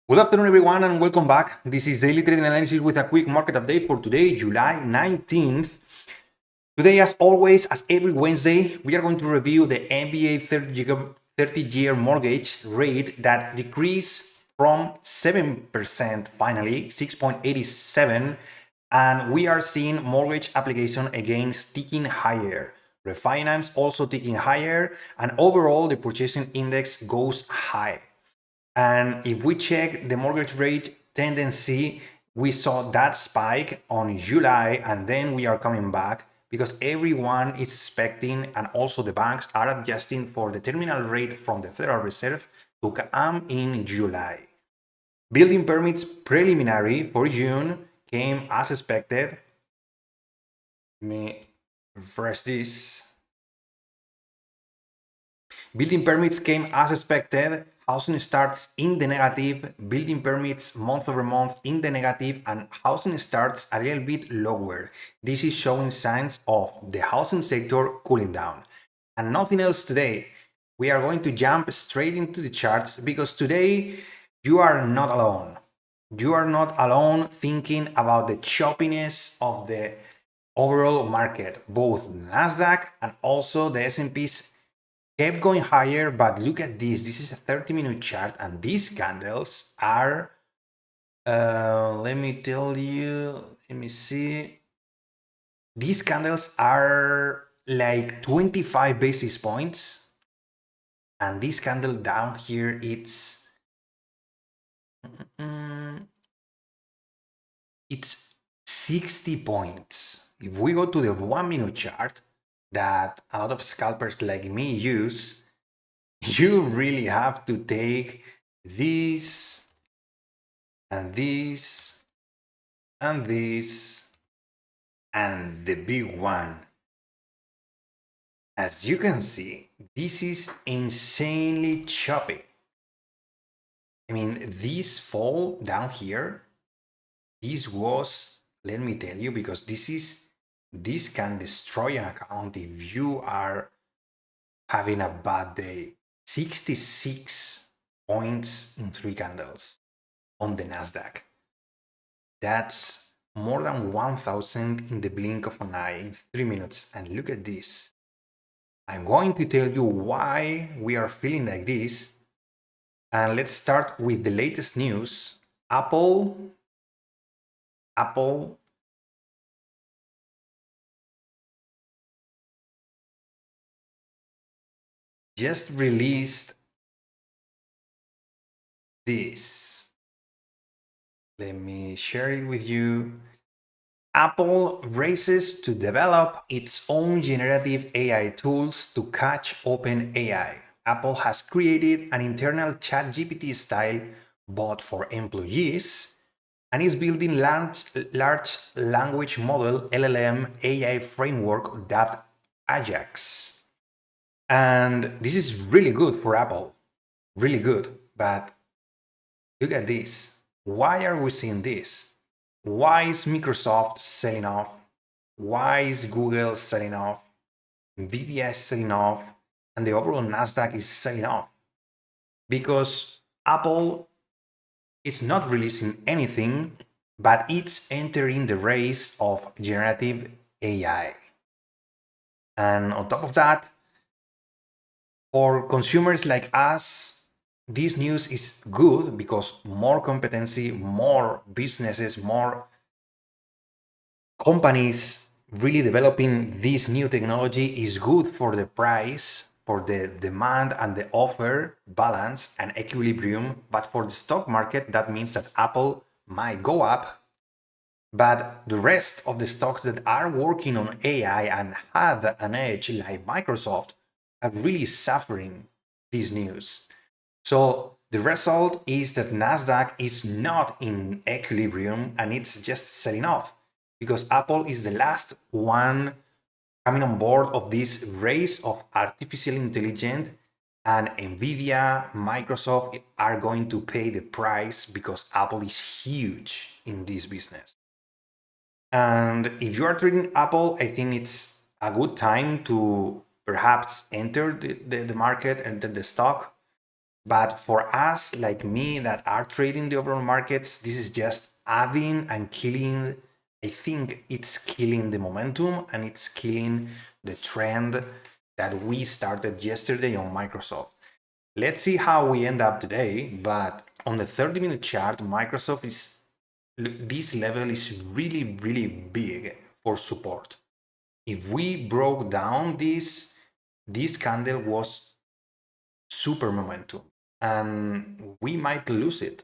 Good afternoon, everyone, and welcome back. This is Daily Trading Analysis with a quick market update for today, July 19th. Today, as always, as every Wednesday, we are going to review the NBA 30-year mortgage rate that decreased from 7% finally, 6.87, and we are seeing mortgage application again ticking higher. Refinance also ticking higher, and overall, the purchasing index goes high. And if we check the mortgage rate tendency, we saw that spike on July, and then we are coming back because everyone is expecting, and also the banks are adjusting for the terminal rate from the Federal Reserve to come in July. Building permits preliminary for June came as expected. Let me refresh this. Building permits came as expected. Housing starts in the negative, building permits month over month in the negative, and housing starts a little bit lower. This is showing signs of the housing sector cooling down. And nothing else today. We are going to jump straight into the charts because today you are not alone. You are not alone thinking about the choppiness of the overall market. Both Nasdaq and also the S&P's kept going higher, but look at this. This is a 30-minute chart, and these candles are, let me tell you, let me see. These candles are like 25 basis points, and this candle down here, it's 60 points. If we go to the 1-minute chart that a lot of scalpers like me use, you really have to take this and this and this and the big one. As you can see, this is insanely choppy. I mean, this fall down here, this was, let me tell you, because this can destroy an account if you are having a bad day. 66 points in 3 candles on the Nasdaq. That's more than 1,000 in the blink of an eye in 3 minutes. And look at this. I'm going to tell you why we are feeling like this. And let's start with the latest news. Apple just released this. Let me share it with you. Apple races to develop its own generative AI tools to catch OpenAI. Apple has created an internal ChatGPT style bot for employees and is building large language model LLM AI framework dubbed Ajax. And this is really good for Apple, really good. But look at this. Why are we seeing this? Why is Microsoft selling off? Why is Google selling off? Nvidia is selling off, and the overall Nasdaq is selling off? Because Apple is not releasing anything, but it's entering the race of generative AI. And on top of that, for consumers like us, this news is good because more competency, more businesses, more companies really developing this new technology is good for the price, for the demand and the offer balance and equilibrium. But for the stock market, that means that Apple might go up, but the rest of the stocks that are working on AI and have an edge, like Microsoft, are really suffering this news. So the result is that Nasdaq is not in equilibrium and it's just selling off because Apple is the last one coming on board of this race of artificial intelligence, and Nvidia, Microsoft are going to pay the price because Apple is huge in this business. And if you are trading Apple, I think it's a good time to perhaps enter the market, enter the stock. But for us, like me, that are trading the overall markets, this is just adding and killing. I think it's killing the momentum and it's killing the trend that we started yesterday on Microsoft. Let's see how we end up today. But on the 30-minute chart, Microsoft is, this level is really, really big for support. If we broke down this candle was super momentum and we might lose it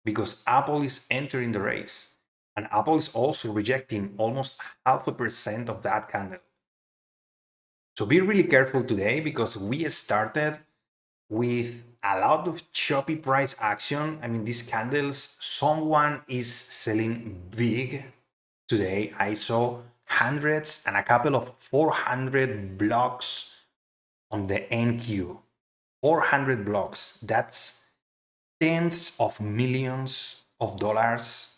because Apple is entering the race and Apple is also rejecting almost 0.5% of that candle. So be really careful today because we started with a lot of choppy price action. I mean, these candles, someone is selling big today. I saw hundreds and a couple of 400 blocks on the NQ. 400 blocks. That's tens of millions of dollars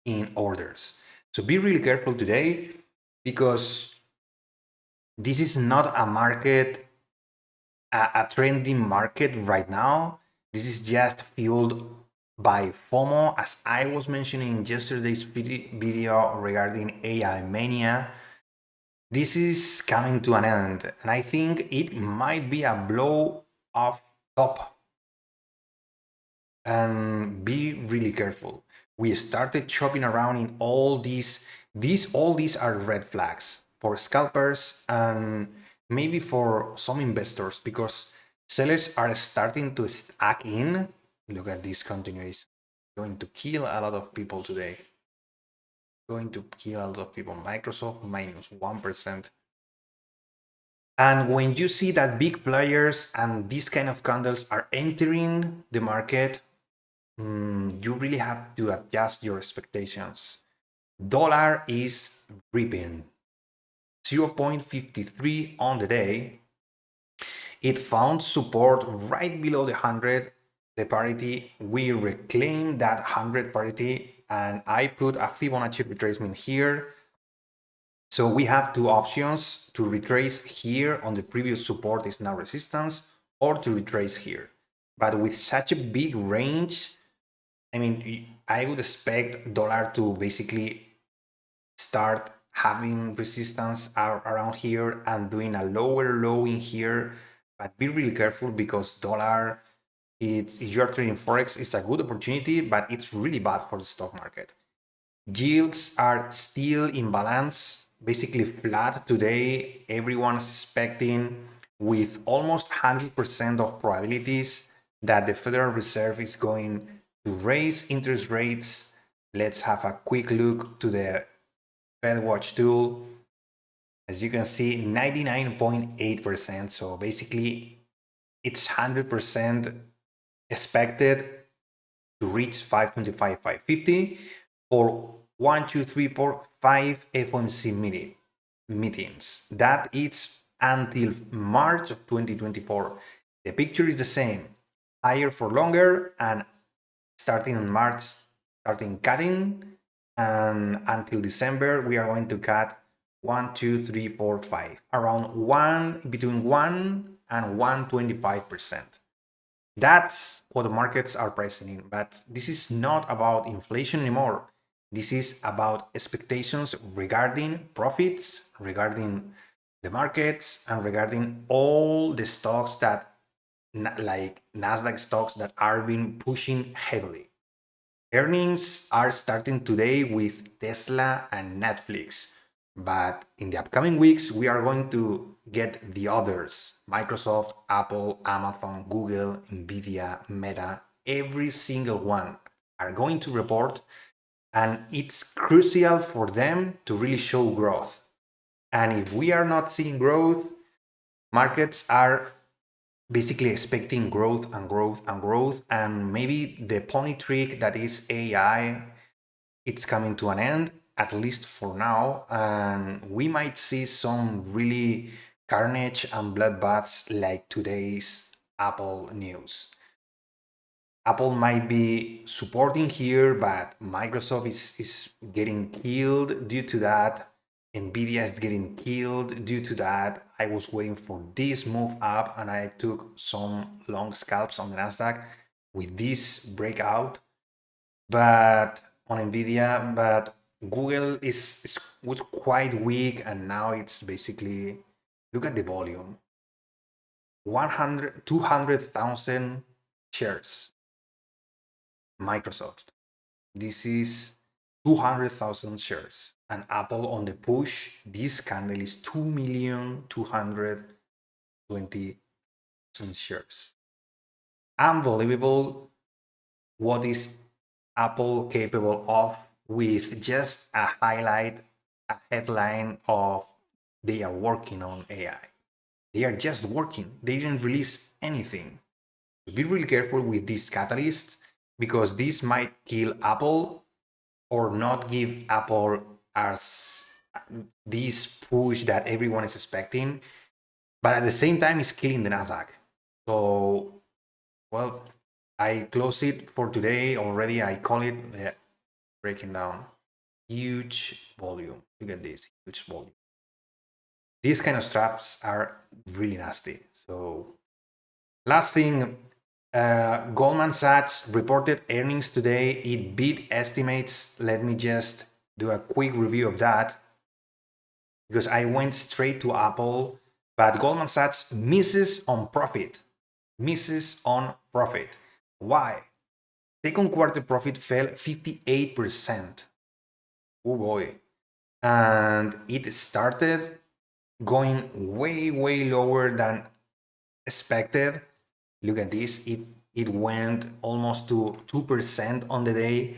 in orders. So be really careful today because this is not a market, a trending market right now. This is just fueled by FOMO, as I was mentioning in yesterday's video regarding AI mania. This is coming to an end, and I think it might be a blow off top. And be really careful. We started chopping around in all these. All these are red flags for scalpers and maybe for some investors because sellers are starting to stack in. Look at this continuation. Going to kill a lot of people today. Going to kill a lot of people. Microsoft minus 1%. And when you see that big players and these kind of candles are entering the market, you really have to adjust your expectations. Dollar is ripping 0.53 on the day. It found support right below the 100, the parity. We reclaimed that 100 parity and I put a Fibonacci retracement here. So we have two options: to retrace here on the previous support is now resistance, or to retrace here. But with such a big range, I mean, I would expect dollar to basically start having resistance around here and doing a lower low in here. But be really careful because dollar, if you're trading Forex, it's a good opportunity, but it's really bad for the stock market. Yields are still in balance, basically flat today. Everyone's expecting with almost 100% of probabilities that the Federal Reserve is going to raise interest rates. Let's have a quick look to the FedWatch tool. As you can see, 99.8%. So basically, it's 100% expected to reach 525, 550 for 1, 2, 3, 4, 5 FOMC meetings. That is until March of 2024. The picture is the same: higher for longer, and starting in March, starting cutting, and until December, we are going to cut 1, 2, 3, 4, 5, around between 1 and 125%. That's what the markets are pricing in. But this is not about inflation anymore. This is about expectations regarding profits, regarding the markets, and regarding all the stocks that, like Nasdaq stocks, that are being pushing heavily. Earnings are starting today with Tesla and Netflix. But in the upcoming weeks, we are going to get the others: Microsoft, Apple, Amazon, Google, Nvidia, Meta. Every single one are going to report, and it's crucial for them to really show growth. And if we are not seeing growth, markets are basically expecting growth and growth and growth. And maybe the pony trick that is AI, it's coming to an end, at least for now, and we might see some really carnage and bloodbaths like today's Apple news. Apple might be supporting here, but Microsoft is getting killed due to that. Nvidia is getting killed. Due to that, I was waiting for this move up and I took some long scalps on the Nasdaq with this breakout. But on Nvidia, but Google was quite weak, and now it's basically, look at the volume, 200,000 shares. Microsoft, this is 200,000 shares, and Apple on the push, this candle is 2,220,000 shares. Unbelievable. What is Apple capable of with just a highlight, a headline of they are working on AI. They are just working. They didn't release anything. Be really careful with these catalysts because this might kill Apple or not give Apple as this push that everyone is expecting. But at the same time, it's killing the Nasdaq. So, well, I close it for today already. I call it breaking down. Huge volume. Look at this, huge volume. These kind of traps are really nasty. So last thing, Goldman Sachs reported earnings today. It beat estimates. Let me just do a quick review of that because I went straight to Apple, but Goldman Sachs misses on profit. Misses on profit. Why? Second quarter profit fell 58%. Oh boy. And it started going way lower than expected. Look at this. It went almost to 2% on the day.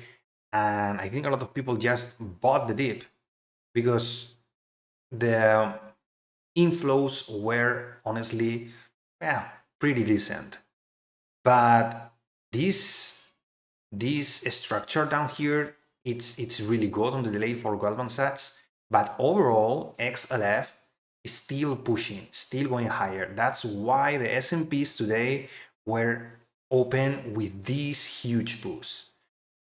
And I think a lot of people just bought the dip because the inflows were honestly, yeah, pretty decent. But this structure down here, it's really good on the delay for Goldman Sachs. But overall, XLF is still pushing, still going higher. That's why the S&Ps today were open with these huge boosts.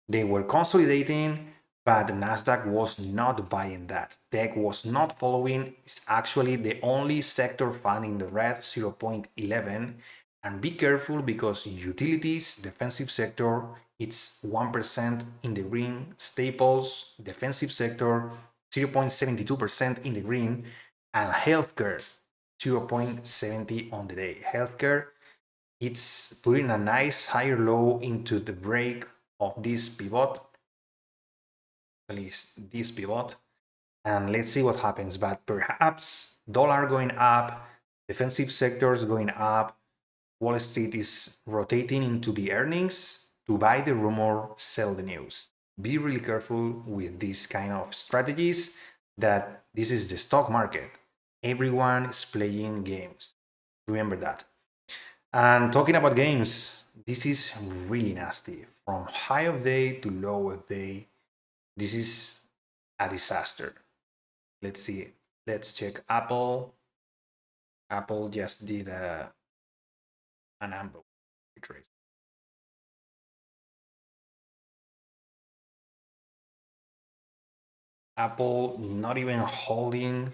They were consolidating, but the Nasdaq was not buying that. Tech was not following. It's actually the only sector found in the red, 0.11. And be careful because utilities, defensive sector, it's 1% in the green. Staples, defensive sector, 0.72% in the green. And healthcare, 0.70 on the day. Healthcare, it's putting a nice higher low into the break of this pivot, at least this pivot, and let's see what happens. But perhaps dollar going up, defensive sectors going up, Wall Street is rotating into the earnings to buy the rumor, sell the news. Be really careful with these kind of strategies, that this is the stock market. Everyone is playing games. Remember that. And talking about games, this is really nasty. From high of day to low of day, this is a disaster. Let's see. Let's check Apple. Apple just did an amble trace. Apple not even holding.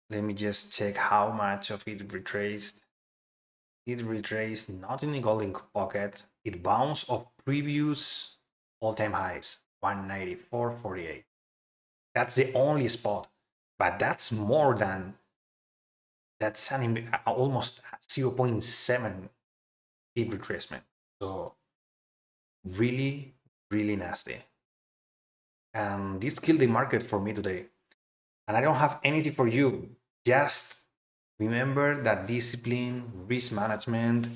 Let me just check how much of it retraced. It retraced not in the golden pocket. It bounced off previous all-time highs, 194.48. That's the only spot, but that's more than that's almost 0.7 peak retracement. So really, really nasty. And this killed the market for me today. And I don't have anything for you. Just remember that discipline, risk management.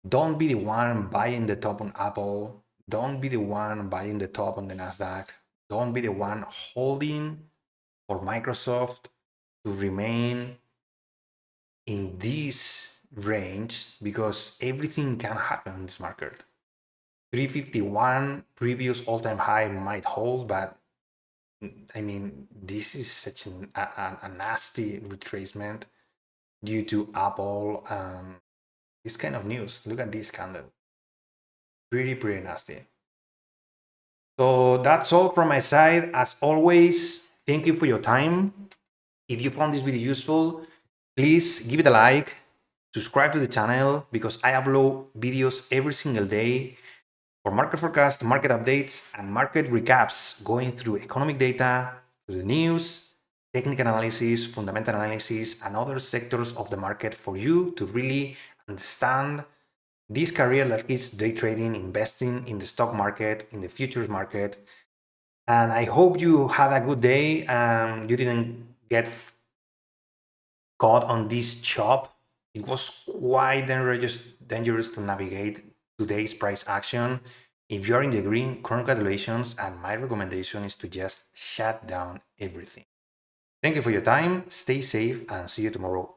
Don't be the one buying the top on Apple. Don't be the one buying the top on the Nasdaq. Don't be the one holding for Microsoft to remain in this range, because everything can happen in this market. 351 previous all-time high might hold, but I mean, this is such a nasty retracement due to Apple. This kind of news. Look at this candle. Pretty nasty. So that's all from my side. As always, Thank you for your time. If you found this video useful, please give it a like, subscribe to the channel because I upload videos every single day for market forecast, market updates, and market recaps, going through economic data, through the news, technical analysis, fundamental analysis, and other sectors of the market for you to really understand this career that is day trading, investing in the stock market, in the futures market. And I hope you had a good day and you didn't get caught on this chop. It was quite dangerous to navigate today's price action. If you're in the green, congratulations, and my recommendation is to just shut down everything. Thank you for your time, stay safe, and see you tomorrow.